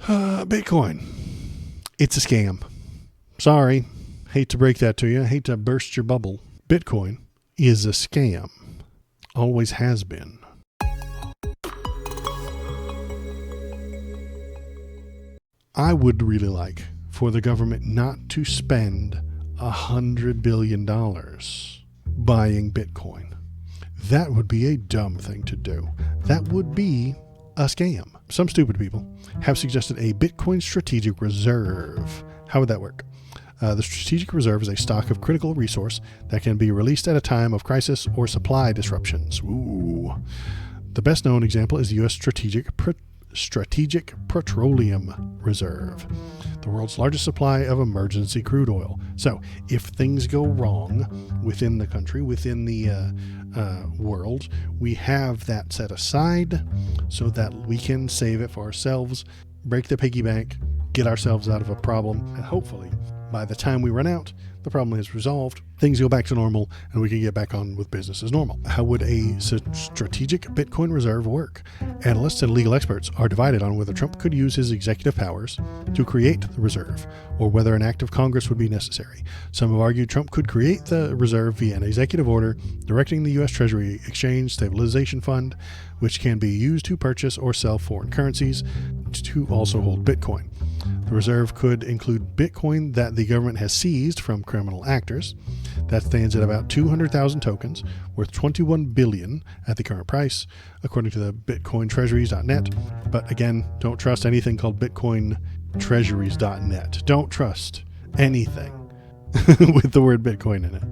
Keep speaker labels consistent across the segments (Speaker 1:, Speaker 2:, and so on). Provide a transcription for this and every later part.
Speaker 1: Bitcoin. It's a scam. Sorry. Hate to break that to you. Hate to burst your bubble. Bitcoin is a scam. Always has been. I would really like for the government not to spend $100 billion buying Bitcoin. That would be a dumb thing to do. That would be a scam. Some stupid people have suggested a Bitcoin strategic reserve. How would that work? The strategic reserve is a stock of critical resource that can be released at a time of crisis or supply disruptions. Ooh. The best known example is the U.S. Strategic Petroleum Reserve, the world's largest supply of emergency crude oil. So if things go wrong within the country, within the world, we have that set aside so that we can save it for ourselves, break the piggy bank, get ourselves out of a problem, and hopefully by the time we run out, the problem is resolved, things go back to normal, and we can get back on with business as normal. How would a strategic Bitcoin reserve work? Analysts and legal experts are divided on whether Trump could use his executive powers to create the reserve, or whether an act of Congress would be necessary. Some have argued Trump could create the reserve via an executive order directing the U.S. Treasury Exchange Stabilization Fund, which can be used to purchase or sell foreign currencies, to also hold Bitcoin. The reserve could include Bitcoin that the government has seized from criminal actors. That stands at about 200,000 tokens, worth $21 billion at the current price, according to the BitcoinTreasuries.net. But again, don't trust anything called BitcoinTreasuries.net. Don't trust anything with the word Bitcoin in it.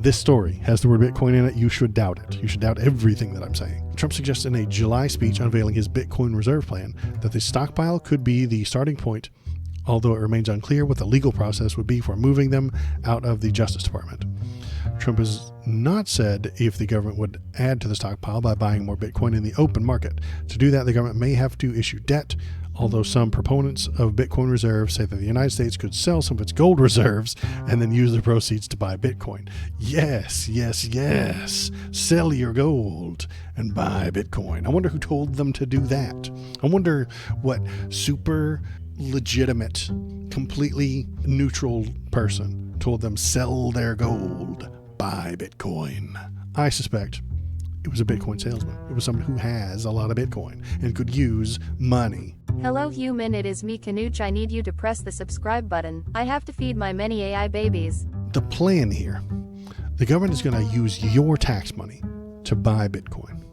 Speaker 1: This story has the word Bitcoin in it. You should doubt it. You should doubt everything that I'm saying. Trump suggests in a July speech unveiling his Bitcoin reserve plan that the stockpile could be the starting point, although it remains unclear what the legal process would be for moving them out of the Justice Department. Trump has not said if the government would add to the stockpile by buying more Bitcoin in the open market. To do that, the government may have to issue debt, although some proponents of Bitcoin reserves say that the United States could sell some of its gold reserves and then use the proceeds to buy Bitcoin. Yes, yes, yes. Sell your gold and buy Bitcoin. I wonder who told them to do that. I wonder what super legitimate, completely neutral person told them sell their gold, buy Bitcoin. I suspect it was a Bitcoin salesman. It was someone who has a lot of Bitcoin and could use money.
Speaker 2: Hello human, it is me Canuch. I need you to press the subscribe button. I have to feed my many AI babies.
Speaker 1: The plan here, the government is going to use your tax money to buy Bitcoin.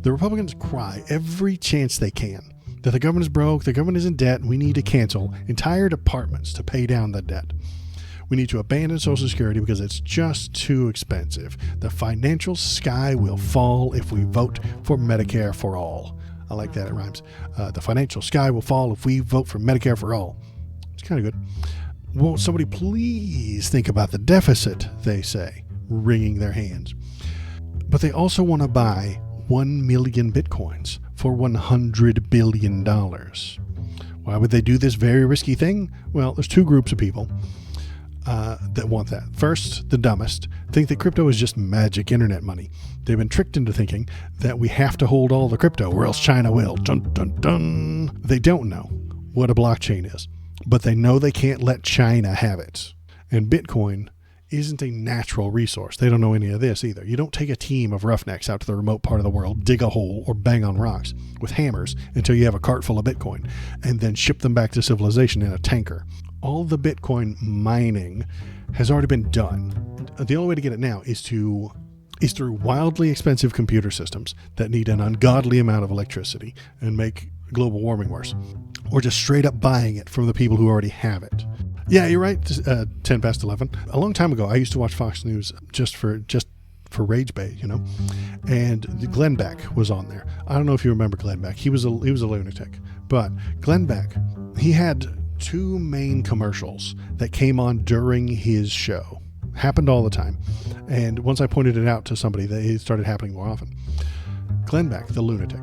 Speaker 1: The Republicans cry every chance they can that the government is broke, the government is in debt, and we need to cancel entire departments to pay down the debt. We need to abandon Social Security because it's just too expensive. The financial sky will fall if we vote for Medicare for all. I like that, it rhymes. The financial sky will fall if we vote for Medicare for all. It's kind of good. Won't somebody please think about the deficit, they say, wringing their hands. But they also want to buy 1 million Bitcoins for $100 billion. Why would they do this very risky thing? Well, there's two groups of people that want that. First, the dumbest think that crypto is just magic internet money. They've been tricked into thinking that we have to hold all the crypto or else China will. Dun, dun, dun. They don't know what a blockchain is, but they know they can't let China have it. And Bitcoin isn't a natural resource. They don't know any of this either. You don't take a team of roughnecks out to the remote part of the world, dig a hole, or bang on rocks with hammers until you have a cart full of Bitcoin and then ship them back to civilization in a tanker. All the Bitcoin mining has already been done. The only way to get it now is through wildly expensive computer systems that need an ungodly amount of electricity and make global warming worse, or just straight up buying it from the people who already have it. Yeah, you're right. 10 past 11. A long time ago, I used to watch Fox News just for rage bait, and Glenn Beck was on there. I don't know if you remember Glenn Beck. He was a lunatic, but Glenn Beck, he had two main commercials that came on during his show. Happened all the time. And once I pointed it out to somebody, it started happening more often. Glenn Beck, the lunatic,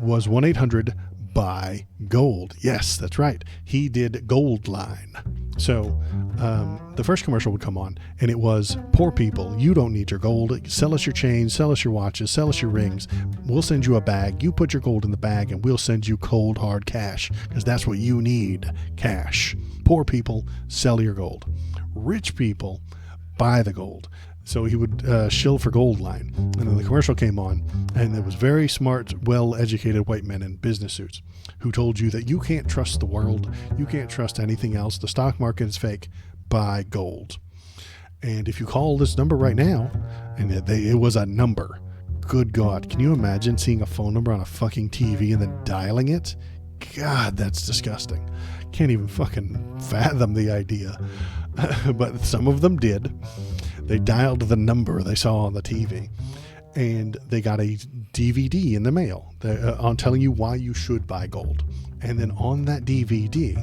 Speaker 1: was 1-800-BUY-GOLD. Yes, that's right. He did Gold Line. So the first commercial would come on, and it was, poor people, you don't need your gold. Sell us your chains, sell us your watches, sell us your rings. We'll send you a bag. You put your gold in the bag, and we'll send you cold, hard cash, because that's what you need, cash. Poor people, sell your gold. Rich people, buy the gold. So he would shill for gold line. And then the commercial came on, and there was very smart, well-educated white men in business suits who told you that you can't trust the world, you can't trust anything else, the stock market is fake, buy gold. And if you call this number right now, and it was a number, good God, can you imagine seeing a phone number on a fucking TV and then dialing it? God, that's disgusting. Can't even fucking fathom the idea. But some of them did. They dialed the number they saw on the TV, and they got a DVD in the mail on telling you why you should buy gold. And then on that DVD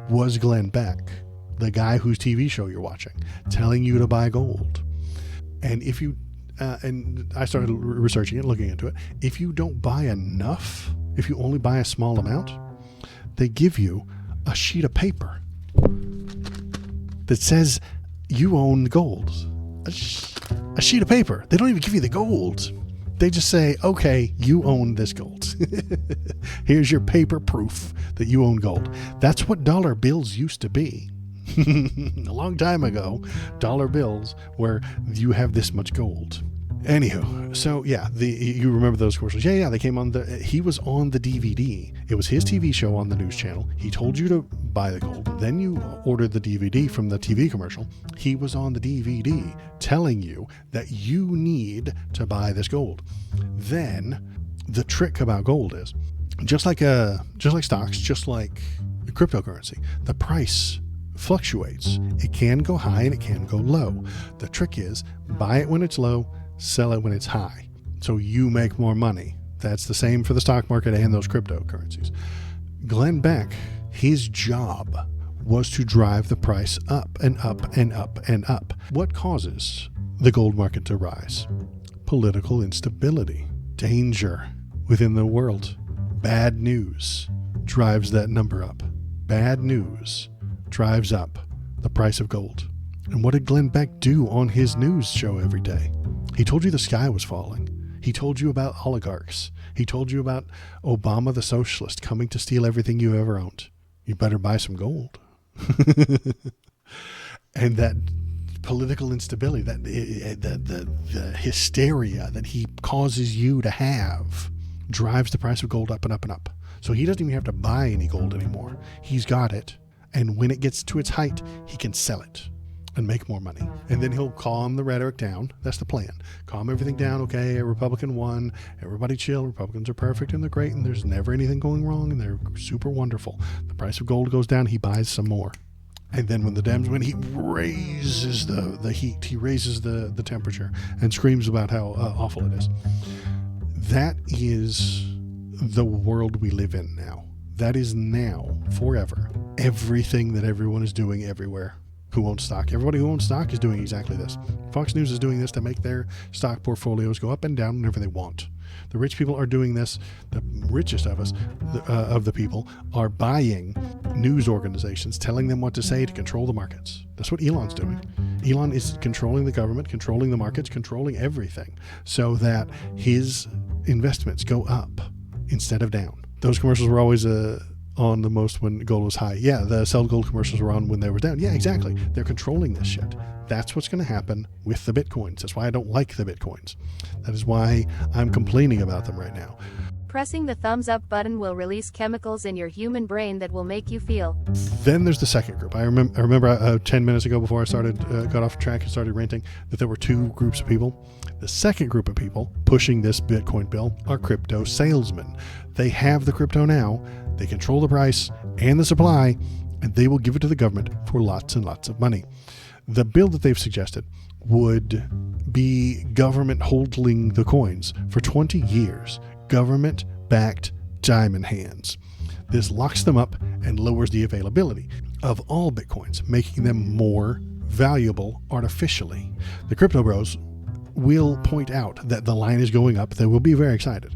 Speaker 1: was Glenn Beck, the guy whose TV show you're watching, telling you to buy gold. And if you, and I started researching it, looking into it, if you don't buy enough, if you only buy a small amount, they give you a sheet of paper that says you own gold. A sheet of paper. They don't even give you the gold. They just say, okay, you own this gold. Here's your paper proof that you own gold. That's what dollar bills used to be. A long time ago, dollar bills where you have this much gold. Anywho, so yeah, you remember those commercials? Yeah, they came on he was on the DVD. It was his TV show on the news channel. He told you to buy the gold. Then you ordered the DVD from the TV commercial. He was on the DVD telling you that you need to buy this gold. Then the trick about gold is, just like stocks, just like cryptocurrency, the price fluctuates. It can go high and it can go low. The trick is, buy it when it's low, sell it when it's high, so you make more money. That's the same for the stock market and those cryptocurrencies. Glenn Beck, his job was to drive the price up and up and up and up. What causes the gold market to rise? Political instability, danger within the world. Bad news drives that number up. Bad news drives up the price of gold. And what did Glenn Beck do on his news show every day? He told you the sky was falling. He told you about oligarchs. He told you about Obama the socialist coming to steal everything you ever owned. You better buy some gold. And that political instability, that the hysteria that he causes you to have, drives the price of gold up and up and up. So he doesn't even have to buy any gold anymore. He's got it. And when it gets to its height, he can sell it and make more money. And then he'll calm the rhetoric down. That's the plan. Calm everything down. Okay, a Republican won. Everybody chill. Republicans are perfect and they're great and there's never anything going wrong and they're super wonderful. The price of gold goes down. He buys some more. And then when the Dems win, he raises the heat. He raises the temperature and screams about how awful it is. That is the world we live in now. That is now, forever, everything that everyone is doing everywhere who owns stock. Everybody who owns stock is doing exactly this. Fox News is doing this to make their stock portfolios go up and down whenever they want. The rich people are doing this. The richest of us, of the people, are buying news organizations, telling them what to say to control the markets. That's what Elon's doing. Elon is controlling the government, controlling the markets, controlling everything so that his investments go up instead of down. Those commercials were always on the most when gold was high. Yeah, the sell gold commercials were on when they were down. Yeah, exactly. They're controlling this shit. That's what's going to happen with the Bitcoins. That's why I don't like the Bitcoins. That is why I'm complaining about them right now.
Speaker 2: Pressing the thumbs up button will release chemicals in your human brain that will make you feel.
Speaker 1: Then there's the second group. I remember 10 minutes ago before I got off track and started ranting, that there were two groups of people. The second group of people pushing this Bitcoin bill are crypto salesmen. They have the crypto now. They control the price and the supply, and they will give it to the government for lots and lots of money. The bill that they've suggested would be government holding the coins for 20 years. Government-backed diamond hands. This locks them up and lowers the availability of all Bitcoins, making them more valuable artificially. The crypto bros will point out that the line is going up. They will be very excited.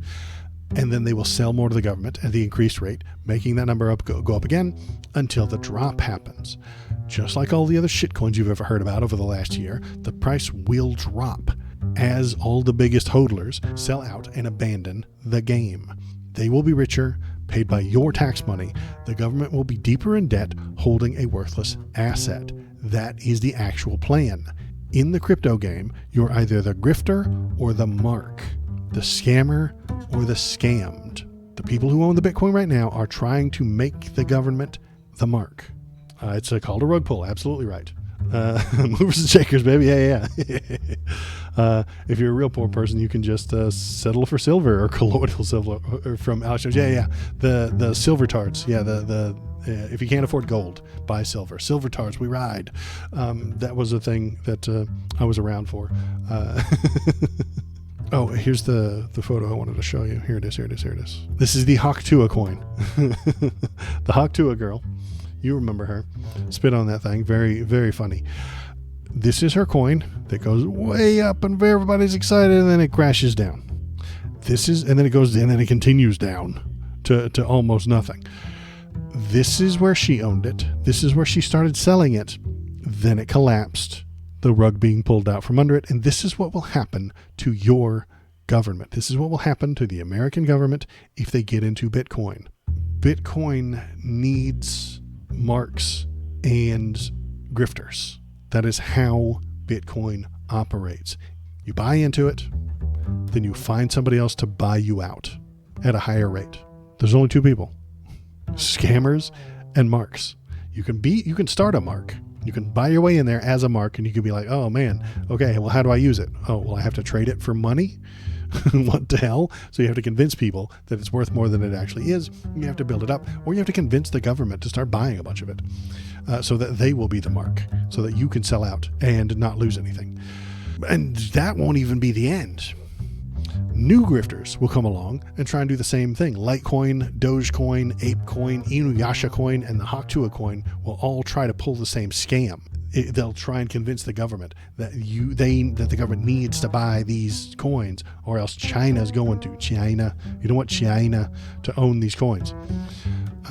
Speaker 1: and then they will sell more to the government at the increased rate, making that number go up again until the drop happens. Just like all the other shitcoins you've ever heard about over the last year, the price will drop as all the biggest hodlers sell out and abandon the game. They will be richer, paid by your tax money. The government will be deeper in debt, holding a worthless asset. That is the actual plan. In the crypto game, you're either the grifter or the mark, the scammer or the scammed. The people who own the Bitcoin right now are trying to make the government the mark. It's called a rug pull. Absolutely right. Movers and shakers, baby. Yeah. If you're a real poor person, you can just settle for silver or colloidal silver from Alex Jones. Yeah. The silver tarts. Yeah. If you can't afford gold, buy silver. Silver tarts, we ride. That was a thing that I was around for. Oh, here's the photo I wanted to show you. Here it is. This is the Hawk-Tua coin. The Hawk-Tua girl. You remember her. Spit on that thing. Very, very funny. This is her coin that goes way up and everybody's excited, and then it crashes down. And then it continues down to almost nothing. This is where she owned it. This is where she started selling it. Then it collapsed, the rug being pulled out from under it. And this is what will happen to your government. This is what will happen to the American government if they get into Bitcoin. Bitcoin needs marks and grifters. That is how Bitcoin operates. You buy into it, then you find somebody else to buy you out at a higher rate. There's only two people: scammers and marks. You can start a mark. You can buy your way in there as a mark, and you can be like, oh man, okay, well, how do I use it? Oh, well, I have to trade it for money? What the hell? So you have to convince people that it's worth more than it actually is. You have to build it up, or you have to convince the government to start buying a bunch of it so that they will be the mark, so that you can sell out and not lose anything. And that won't even be the end. New grifters will come along and try and do the same thing. Litecoin, Dogecoin, Apecoin, Inuyasha coin, and the Hawk-Tua coin will all try to pull the same scam. They'll try and convince the government that the government needs to buy these coins, or else China's going to. China. You don't want China to own these coins.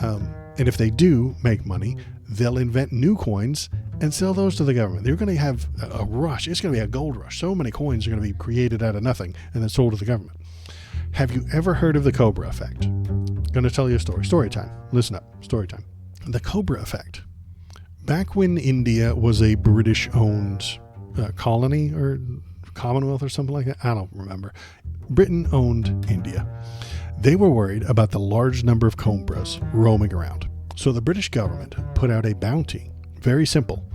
Speaker 1: And if they do make money, they'll invent new coins and sell those to the government. They're going to have a rush. It's going to be a gold rush. So many coins are going to be created out of nothing and then sold to the government. Have you ever heard of the Cobra effect? I'm going to tell you a story. Story time. Listen up. Story time. The Cobra effect. Back when India was a British-owned colony or Commonwealth or something like that, I don't remember. Britain owned India. They were worried about the large number of cobras roaming around. So the British government put out a bounty. Very simple.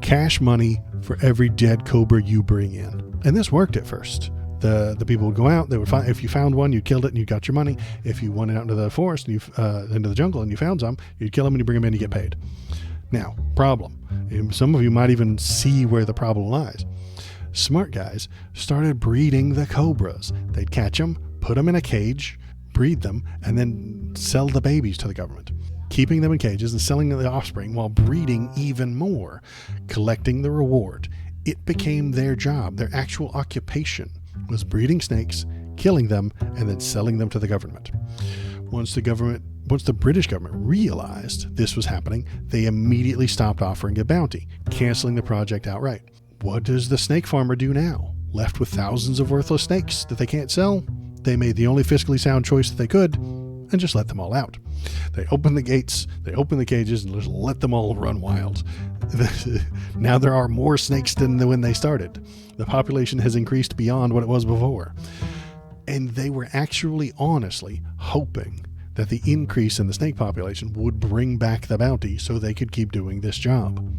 Speaker 1: Cash money for every dead cobra you bring in. And this worked at first. The people would go out, they would find, if you found one, you killed it and you got your money. If you went out into the forest and into the jungle and you found some, you'd kill them and you bring them in and you get paid. Now, problem. Some of you might even see where the problem lies. Smart guys started breeding the cobras. They'd catch them, put them in a cage, breed them, and then sell the babies to the government, keeping them in cages and selling the offspring while breeding even more, collecting the reward. It became their job. Their actual occupation was breeding snakes, killing them, and then selling them to the government. Once the British government realized this was happening, they immediately stopped offering a bounty, canceling the project outright. What does the snake farmer do now? Left with thousands of worthless snakes that they can't sell? They made the only fiscally sound choice that they could and just let them all out. They open the gates, they open the cages, and just let them all run wild. Now there are more snakes than when they started. The population has increased beyond what it was before. And they were actually honestly hoping that the increase in the snake population would bring back the bounty so they could keep doing this job.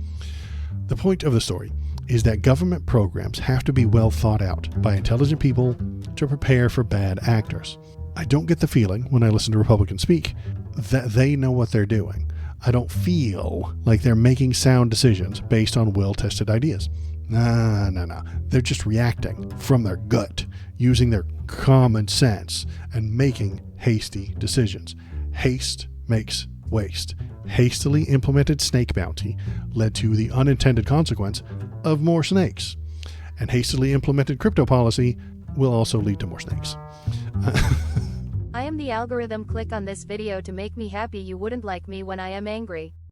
Speaker 1: The point of the story is that government programs have to be well thought out by intelligent people to prepare for bad actors. I don't get the feeling when I listen to Republicans speak that they know what they're doing. I don't feel like they're making sound decisions based on well-tested ideas. No. They're just reacting from their gut, using their common sense and making hasty decisions. Haste makes waste. Hastily implemented snake bounty led to the unintended consequence of more snakes. And hastily implemented crypto policy will also lead to more snakes.
Speaker 2: I am I am the algorithm. Click on this video to make me happy. You wouldn't like me when I am angry.